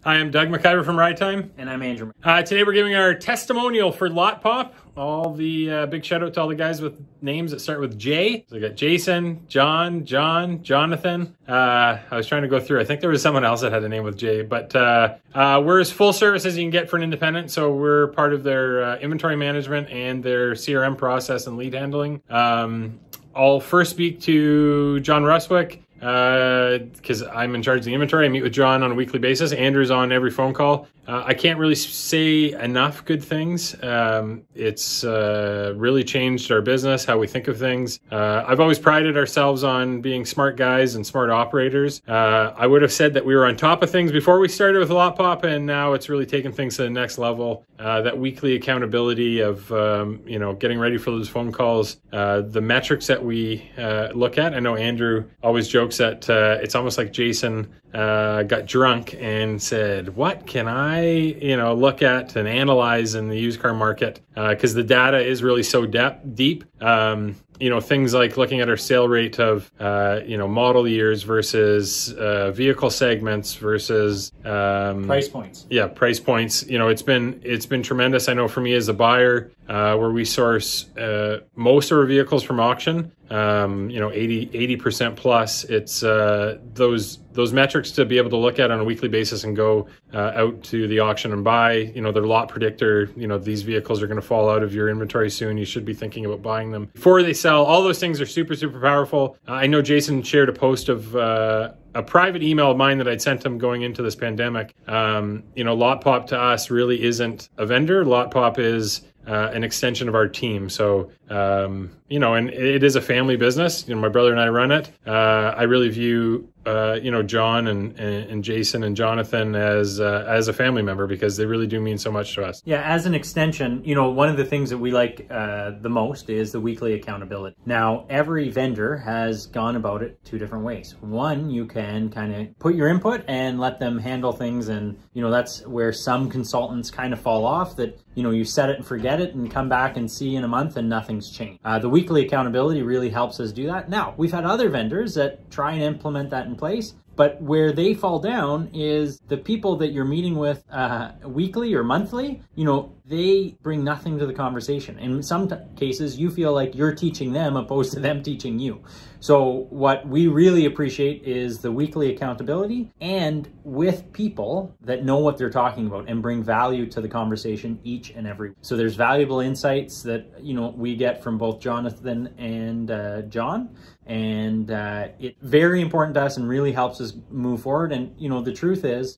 Hi, I'm Doug McIver from RideTime. And I'm Andrew. Today we're giving our testimonial for Lotpop. All the big shout out to all the guys with names that start with J. So we got Jason, John, Jonathan. I was trying to go through. I think there was someone else that had a name with J. But we're as full service as you can get for an independent. So we're part of their inventory management and their CRM process and lead handling. I'll first speak to John Ruswick, because I'm in charge of the inventory. I meet with John on a weekly basis. Andrew's on every phone call. I can't really say enough good things. It's really changed our business, how we think of things. I've always prided ourselves on being smart guys and smart operators. I would have said that we were on top of things before we started with Lotpop, and now it's really taken things to the next level. That weekly accountability of getting ready for those phone calls, the metrics that we look at. I know Andrew always jokes that it's almost like Jason got drunk and said, what can I look at and analyze in the used car market, because the data is really so deep. Things like looking at our sale rate of model years versus vehicle segments versus price points. Yeah, price points. It's been tremendous. I know for me as a buyer, where we source most of our vehicles from auction, 80% plus. It's those metrics to be able to look at on a weekly basis and go out to the auction and buy, their lot predictor, these vehicles are going to fall out of your inventory soon. You should be thinking about buying them before they sell. All those things are super, super powerful. I know Jason shared a post of a private email of mine that I'd sent him going into this pandemic. Lotpop to us really isn't a vendor. Lotpop is an extension of our team. So, and it is a family business. My brother and I run it. I really view, John and Jason and Jonathan as a family member, because they really do mean so much to us. Yeah, as an extension, one of the things that we like the most is the weekly accountability. Now, every vendor has gone about it two different ways. One, you can kind of put your input and let them handle things, and that's where some consultants kind of fall off, that you set it and forget it and come back and see in a month and nothing's changed. The weekly accountability really helps us do that. Now, we've had other vendors that try and implement that in place, but where they fall down is the people that you're meeting with weekly or monthly, they bring nothing to the conversation. In some cases, you feel like you're teaching them opposed to them teaching you. So what we really appreciate is the weekly accountability, and with people that know what they're talking about and bring value to the conversation each and every week. So there's valuable insights that, we get from both Jonathan and John. And it's very important to us and really helps us move forward. And, the truth is,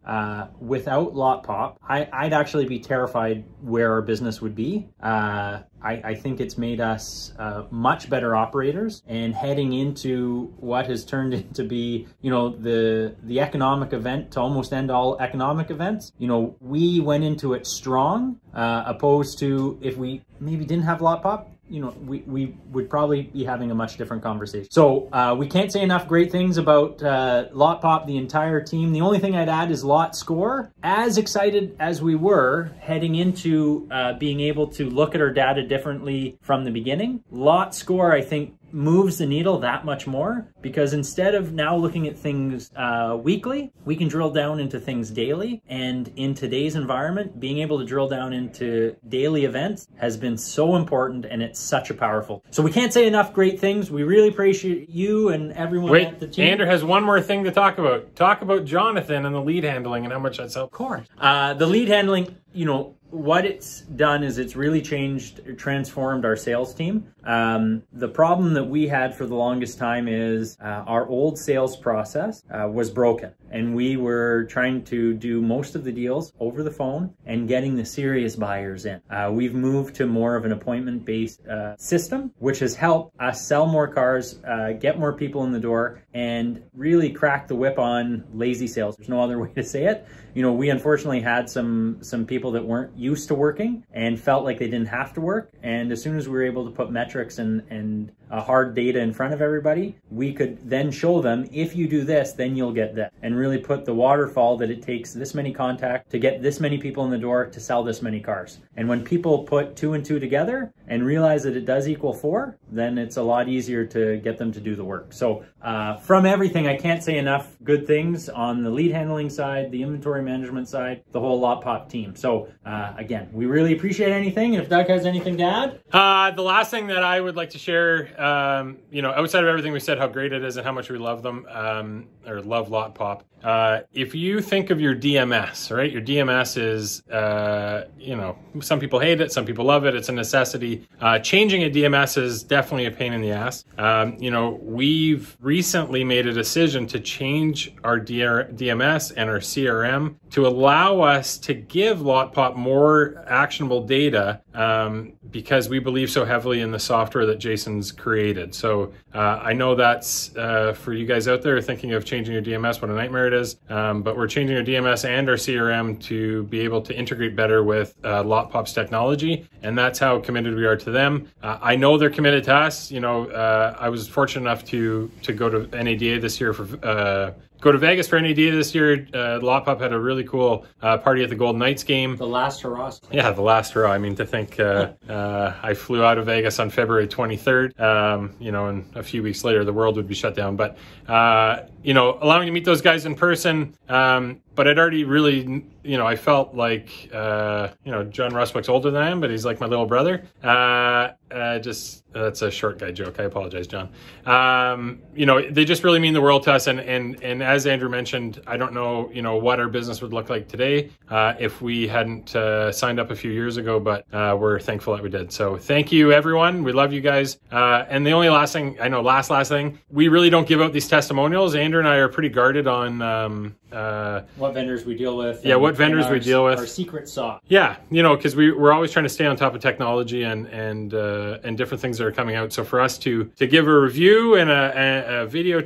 without Lotpop, I'd actually be terrified where our business would be. I think it's made us much better operators, and heading into what has turned into be, the economic event to almost end all economic events. We went into it strong, opposed to if we maybe didn't have Lotpop. We would probably be having a much different conversation. So we can't say enough great things about Lotpop, the entire team. The only thing I'd add is Lot Score. As excited as we were heading into being able to look at our data differently from the beginning, Lot Score, I think, moves the needle that much more, because instead of now looking at things weekly, we can drill down into things daily. And in today's environment, being able to drill down into daily events has been so important, and it's such a powerful. So we can't say enough great things. We really appreciate you and everyone at the team. Andrew has one more thing to talk about. Talk about Jonathan and the lead handling and how much that's helped. Of course. The lead handling, what it's done is it's really transformed our sales team. The problem that we had for the longest time is our old sales process was broken, and we were trying to do most of the deals over the phone and getting the serious buyers in. We've moved to more of an appointment-based system, which has helped us sell more cars, get more people in the door, and really crack the whip on lazy sales. There's no other way to say it. We unfortunately had some people that weren't used to working and felt like they didn't have to work. And as soon as we were able to put metrics and hard data in front of everybody, we could then show them, if you do this, then you'll get this, and really put the waterfall that it takes this many contacts to get this many people in the door to sell this many cars. And when people put 2 and 2 together and realize that it does equal 4, then it's a lot easier to get them to do the work. So from everything, I can't say enough good things on the lead handling side, the inventory management side, the whole Lotpop team. So again, we really appreciate anything. And if Doug has anything to add? The last thing that I would like to share, you know, outside of everything we said, how great it is and how much we love them, or love Lotpop. If you think of your DMS, right? Your DMS is, you know, some people hate it, some people love it. It's a necessity. Changing a DMS is definitely a pain in the ass. You know, we've recently made a decision to change our DMS and our CRM to allow us to give Lotpop more actionable data, because we believe so heavily in the software that Jason's created. So I know that's for you guys out there thinking of changing your DMS, what a nightmare it is. But we're changing our DMS and our CRM to be able to integrate better with Lotpop's technology, and that's how committed we are to them. I know they're committed to us. You know, I was fortunate enough to go to NADA this year for go to Vegas for NADA this year. Lotpop had a really cool party at the Golden Knights game. The last hurrah. Yeah, the last hurrah. I mean, to think I flew out of Vegas on February 23rd, you know, and a few weeks later the world would be shut down. But, you know, allowing me to meet those guys in person, but I'd already really, you know, I felt like, you know, John Rustwick's older than I am, but he's like my little brother. That's a short guy joke. I apologize, John. You know, they just really mean the world to us. And as Andrew mentioned, I don't know, you know, what our business would look like today if we hadn't signed up a few years ago, but we're thankful that we did. So thank you, everyone. We love you guys. And the only last thing, I know, last thing, we really don't give out these testimonials. Andrew and I are pretty guarded on what vendors we deal with. Yeah, what vendors we deal with. Our secret sauce. Yeah, you know, because we're always trying to stay on top of technology and different things that are coming out. So for us to give a review and a video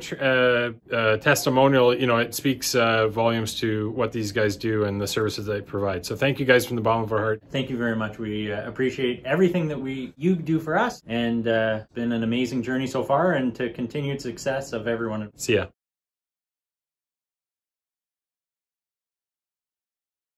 testimonial, you know, it speaks volumes to what these guys do and the services they provide. So thank you guys from the bottom of our heart. Thank you very much. We appreciate everything that you do for us, and it's been an amazing journey so far, and to continued success of everyone. See ya.